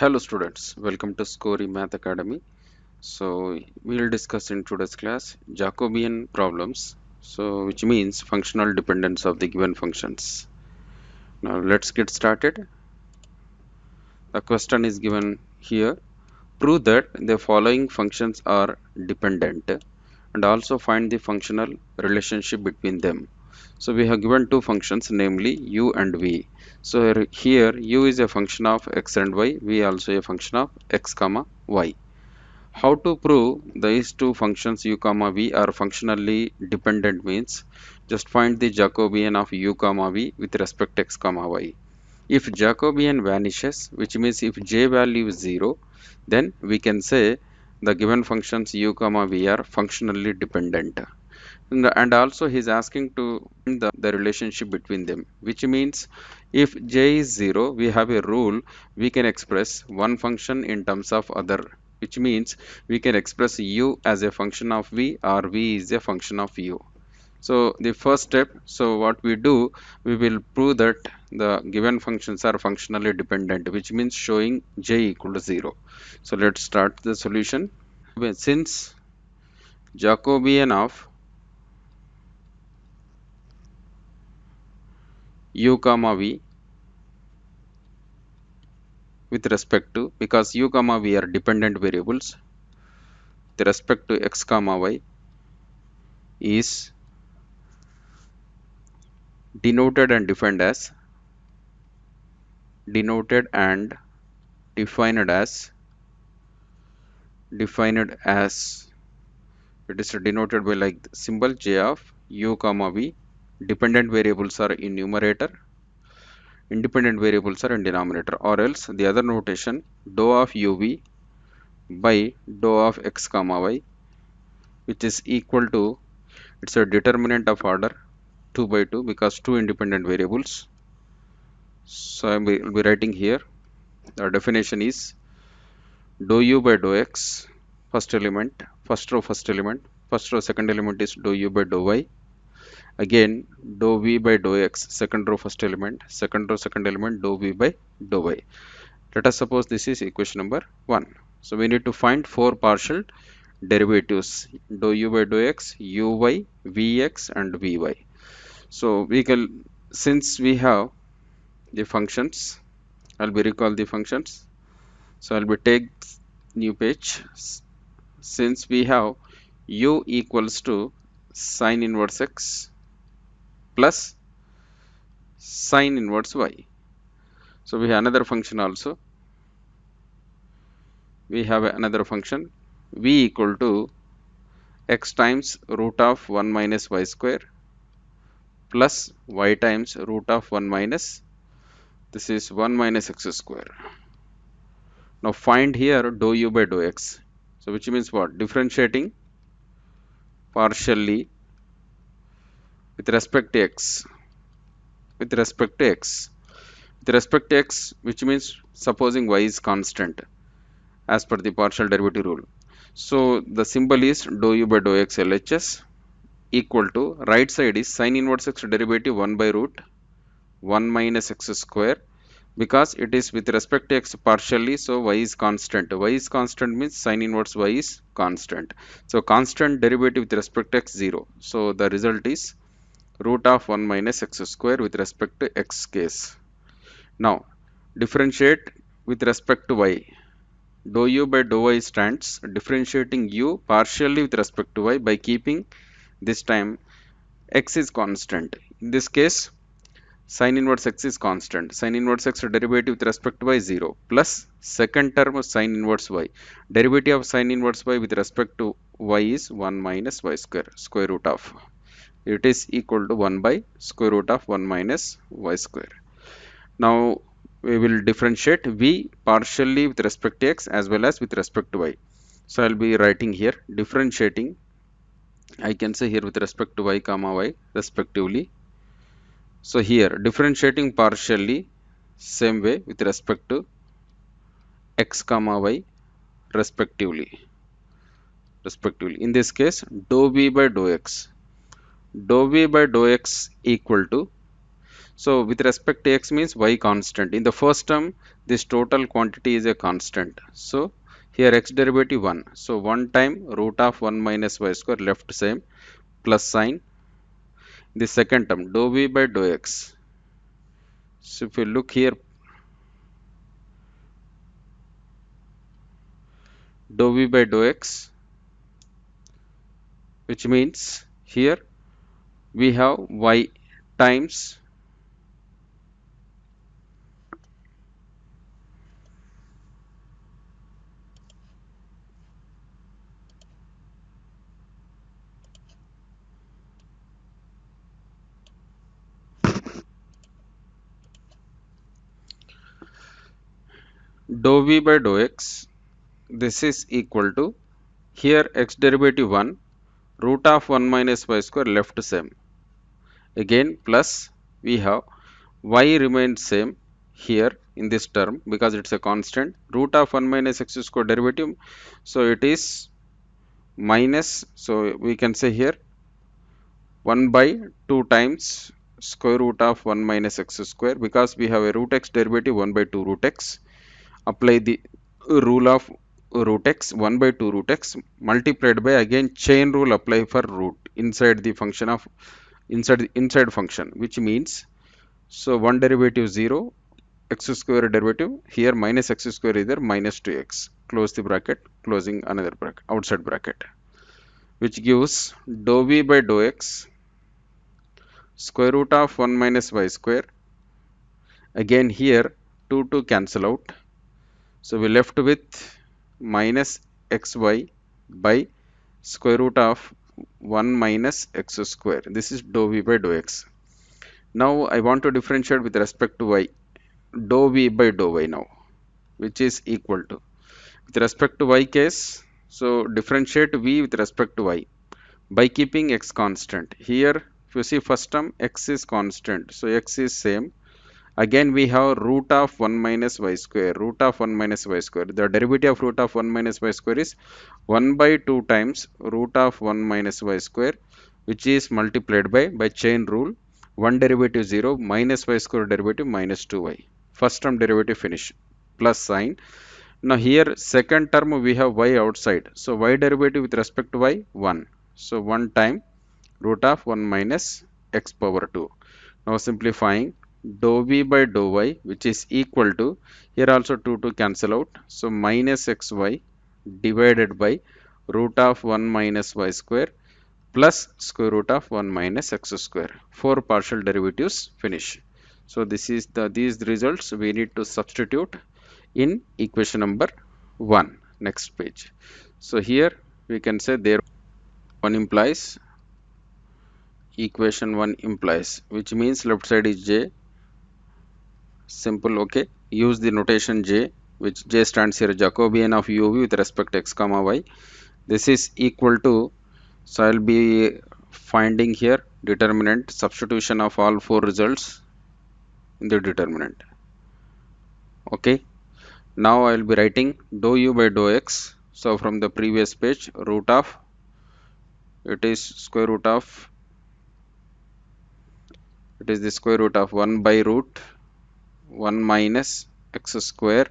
Hello students, welcome to Scory Math Academy. So we will discuss in today's class Jacobian problems, so which means functional dependence of the given functions. Now let's get started. The question is given here. Prove that the following functions are dependent and also find the functional relationship between them. So we have given two functions, namely u and v. So here u is a function of x and y, v also a function of x comma y. How to prove these two functions u comma v are functionally dependent means just find the Jacobian of u comma v with respect to x comma y. If Jacobian vanishes, which means if j value is 0, then we can say the given functions u comma v are functionally dependent. And also he is asking to find the relationship between them, which means if j is 0, we have a rule we can express one function in terms of other, which means we can express u as a function of v or v is a function of u. So the first step, so what we do, we will prove that the given functions are functionally dependent, which means showing j equal to 0. So let's start the solution. Since Jacobian of u comma v with respect to, because u comma v are dependent variables, with respect to x comma y is denoted and defined as denoted and defined as defined as it is denoted by like the symbol j of u comma v. Dependent variables are in numerator, independent variables are in denominator, or else the other notation dou of uv by dou of x comma y, which is equal to, it's a determinant of order 2 by 2 because two independent variables. So I will be writing here the definition is dou u by dou x, first element, first row second element is dou u by dou y, again dou v by dou x, second row first element, second row second element dou v by dou y. Let us suppose this is equation number 1. So we need to find four partial derivatives, dou u by dou x, uy, vx and vy. So we can, since we have the functions, I'll be recall the functions. So I'll be take new page. Since we have u equals to sine inverse x plus sine inverse y. So we have another function also. We have another function v equal to x times root of 1 minus y square plus y times root of 1 minus, this is 1 minus x square. Now find here dou u by dou x. So which means what? Differentiating partially with respect to x. With respect to x. With respect to x, which means supposing y is constant as per the partial derivative rule. So the symbol is dou u by dou x LHS equal to, right side is sine inverse x derivative 1 by root 1 minus x square, because it is with respect to x partially, so y is constant. Y is constant means sine inverse y is constant. So constant derivative with respect to x 0. So the result is root of 1 minus x square with respect to x case. Now differentiate with respect to y. Dou u by dou y stands differentiating u partially with respect to y by keeping this time x is constant. In this case sine inverse x is constant. Sine inverse x derivative with respect to y 0 plus second term of sine inverse y. Derivative of sine inverse y with respect to y is 1 minus y square, square root of. It is equal to 1 by square root of 1 minus y square. Now we will differentiate v partially with respect to x as well as with respect to y. So I will be writing here differentiating, I can say here with respect to y comma y respectively. So here differentiating partially same way with respect to x comma y respectively. In this case dou v by dou x. Dou v by dou x equal to, So with respect to x means y constant. In the first term, this total quantity is a constant. So here x derivative 1. So 1 time root of 1 minus y square left same plus sign. The second term dou v by dou x. So if you look here, dou v by dou x, which means here we have y times dou v by dou x. This is equal to here x derivative 1 root of 1 minus y square left same. Again plus we have y remains same here in this term because it's a constant root of 1 minus x square derivative. So it is minus, so we can say here 1 by 2 times square root of 1 minus x square because we have a root x derivative 1 by 2 root x. Apply the rule of root x 1 by 2 root x multiplied by again chain rule apply for root inside the function of inside function, which means so 1 derivative 0 x square derivative here minus x square is there minus 2x close the bracket closing another bracket outside bracket, which gives dou v by dou x square root of 1 minus y square. Again here 2 cancel out, so we left with minus xy by square root of 1 minus x square. This is dou v by dou x. Now I want to differentiate with respect to y, dou v by dou y now, which is equal to with respect to y case. So differentiate v with respect to y by keeping x constant. Here if you see first term x is constant, so x is same. Again we have root of 1 minus y square, root of 1 minus y square. The derivative of root of 1 minus y square is 1 by 2 times root of 1 minus y square, which is multiplied by chain rule 1 derivative 0 minus y square derivative minus 2y. First term derivative finish plus sign. Now here second term we have y outside. So y derivative with respect to y 1. So 1 time root of 1 minus x power 2. Now simplifying dou v by dou y, which is equal to here also 2 cancel out. So minus xy divided by root of 1 minus y square plus square root of 1 minus x square. 4 partial derivatives finish. So this is these results we need to substitute in equation number 1. Next page. So here we can say there 1 implies equation 1 implies, which means left side is j. Simple, okay. Use the notation j, which j stands here Jacobian of uv with respect to x comma y. This is equal to, so I'll be finding here determinant substitution of all 4 results in the determinant. Okay, now I'll be writing dou u by dou x. So from the previous page, root of, it is square root of, it is the square root of 1 by root 1 minus x square.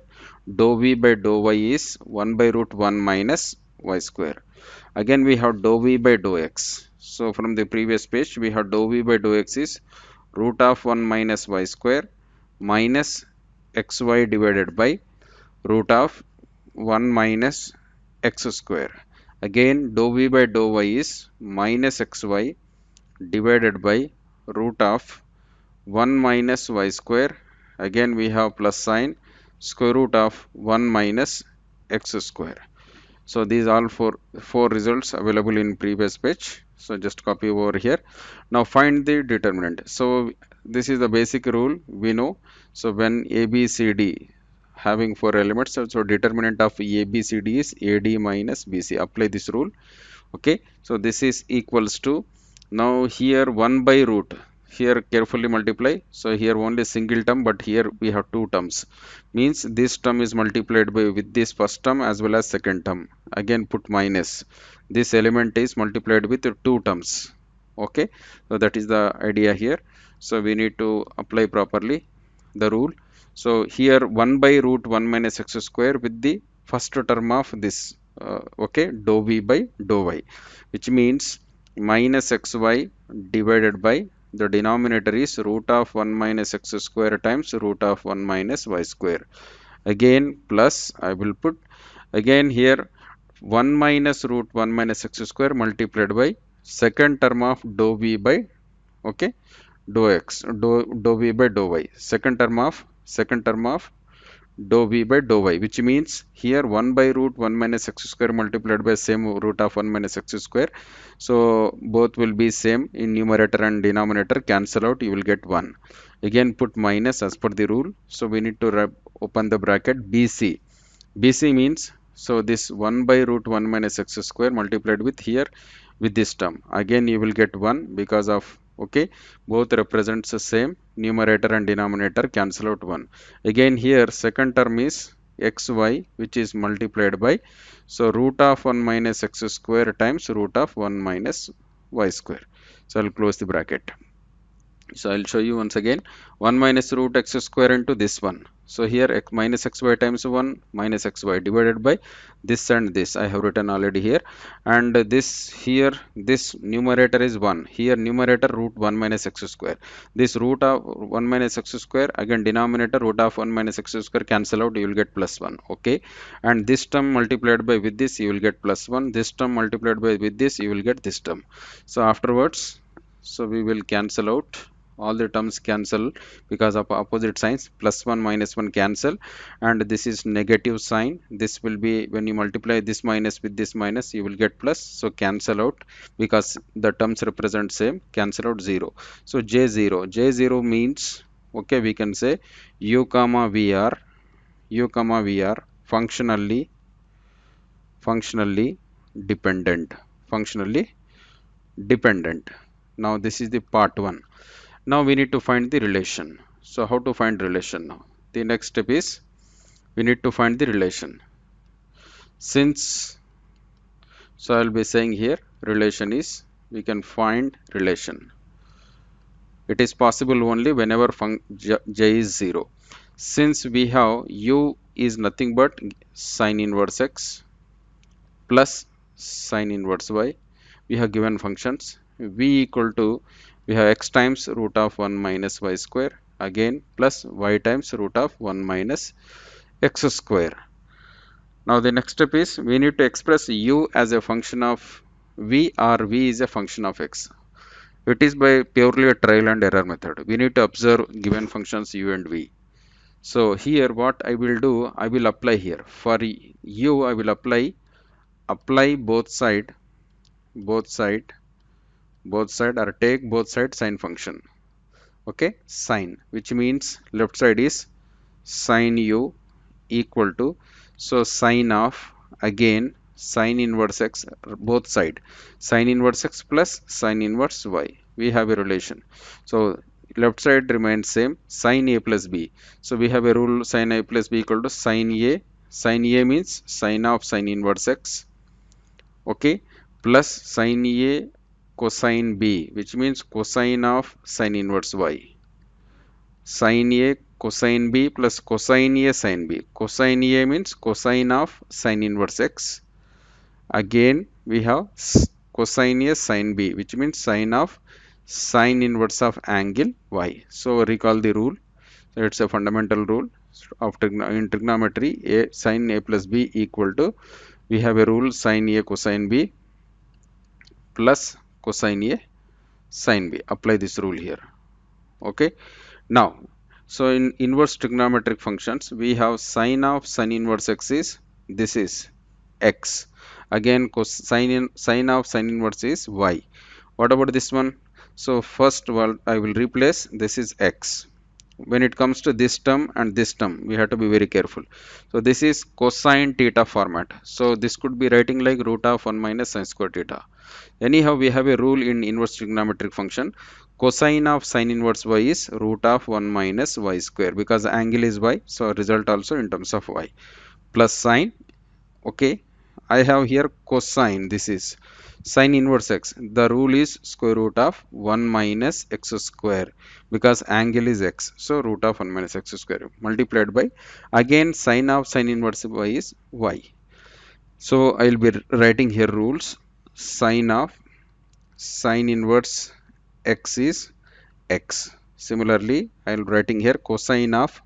Dou v by dou y is 1 by root 1 minus y square. Again we have dou v by dou x. So from the previous page we have dou v by dou x is root of 1 minus y square minus xy divided by root of 1 minus x square. Again dou v by dou y is minus xy divided by root of 1 minus y square. Again we have plus sign square root of 1 minus x square. So these all four results available in previous page. So just copy over here. Now find the determinant. So this is the basic rule we know. So when a b c d having 4 elements, so determinant of a b c d is ad minus bc. Apply this rule. Okay, so this is equals to, now here 1 by root, here carefully multiply. So here only single term, but here we have 2 terms, means this term is multiplied by with this first term as well as second term. Again put minus, this element is multiplied with 2 terms. Okay, so that is the idea here. So we need to apply properly the rule. So here 1 by root 1 minus x square with the first term of this, okay, dou v by dou y, which means minus xy divided by the denominator is root of 1 minus x square times root of 1 minus y square. Again plus I will put again here 1 minus root 1 minus x square multiplied by second term of dou v by, okay, dou x, dou v by dou y, second term of dou v by dou y, which means here 1 by root 1 minus x square multiplied by same root of 1 minus x square. So both will be same in numerator and denominator, cancel out, you will get 1. Again put minus as per the rule. So we need to open the bracket bc. BC means, so this 1 by root 1 minus x square multiplied with here with this term. Again you will get 1 because of, okay, both represents the same numerator and denominator, cancel out 1. Again here second term is xy, which is multiplied by, so root of 1 minus x square times root of 1 minus y square. So I'll close the bracket. So I'll show you once again 1 minus root x square into this one. So here x minus xy times 1 minus xy divided by this and this I have written already here, and this here this numerator is 1, here numerator root 1 minus x square, this root of 1 minus x square, again denominator root of 1 minus x square, cancel out, you will get plus 1, okay, and this term multiplied by with this you will get plus 1, this term multiplied by with this you will get this term. So afterwards, so we will cancel out, all the terms cancel because of opposite signs, plus 1 minus 1 cancel, and this is negative sign, this will be when you multiply this minus with this minus you will get plus, so cancel out because the terms represent same, cancel out 0. So j0 means, okay, we can say u comma vr, functionally dependent, functionally dependent. Now this is the part 1. Now we need to find the relation. So how to find relation now? The next step is we need to find the relation. Since, so I will be saying here relation is, we can find relation. It is possible only whenever j is 0. Since we have u is nothing but sine inverse x plus sine inverse y, we have given functions v equal to, we have x times root of 1 minus y square, again plus y times root of 1 minus x square. Now the next step is we need to express u as a function of v, or v is a function of x. It is by purely a trial and error method. We need to observe given functions u and v. So here what I will do, I will apply here for u, I will apply both side or take both side sine function, okay, sine, which means left side is sine u equal to, so sine of, again sine inverse x, both side sine inverse x plus sine inverse y, we have a relation. So left side remains same, sine a plus b, so we have a rule sine a plus b equal to sine a, sine a means sine of sine inverse x, okay, plus sine a cosine b, which means cosine of sine inverse y, sine a cosine b plus cosine a sine b, cosine a means cosine of sine inverse x, again we have cosine a sine b, which means sine of sine inverse of angle y. So recall the rule, so it's a fundamental rule of in trigonometry, a sine a plus b equal to, we have a rule sine a cosine b plus cosine a sine b. Apply this rule here, okay. Now, so in inverse trigonometric functions we have sine of sine inverse x is, this is x, again sine of sine inverse is y. What about this one? So first of all I will replace, this is x. When it comes to this term and this term, we have to be very careful. So this is cosine theta format, so this could be writing like root of 1 minus sine square theta. Anyhow, we have a rule in inverse trigonometric function, cosine of sine inverse y is root of 1 minus y square, because the angle is y, so result also in terms of y, plus sine, okay. I have here cosine, this is, Sine inverse x, the rule is square root of 1 minus x square because angle is x. So root of 1 minus x square multiplied by, again sine of sine inverse y is y. So I will be writing here rules. Sine of sine inverse x is x. Similarly, I will writing here cosine of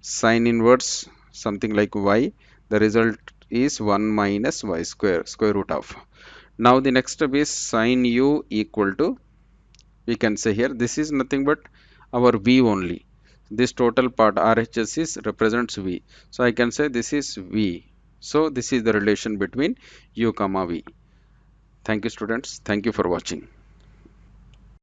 sine inverse something like y. The result is 1 minus y square, square root of. Now the next step is sine u equal to, we can say here, this is nothing but our v only. This total part RHS is represents v. So I can say this is v. So this is the relation between u comma v. Thank you students. Thank you for watching.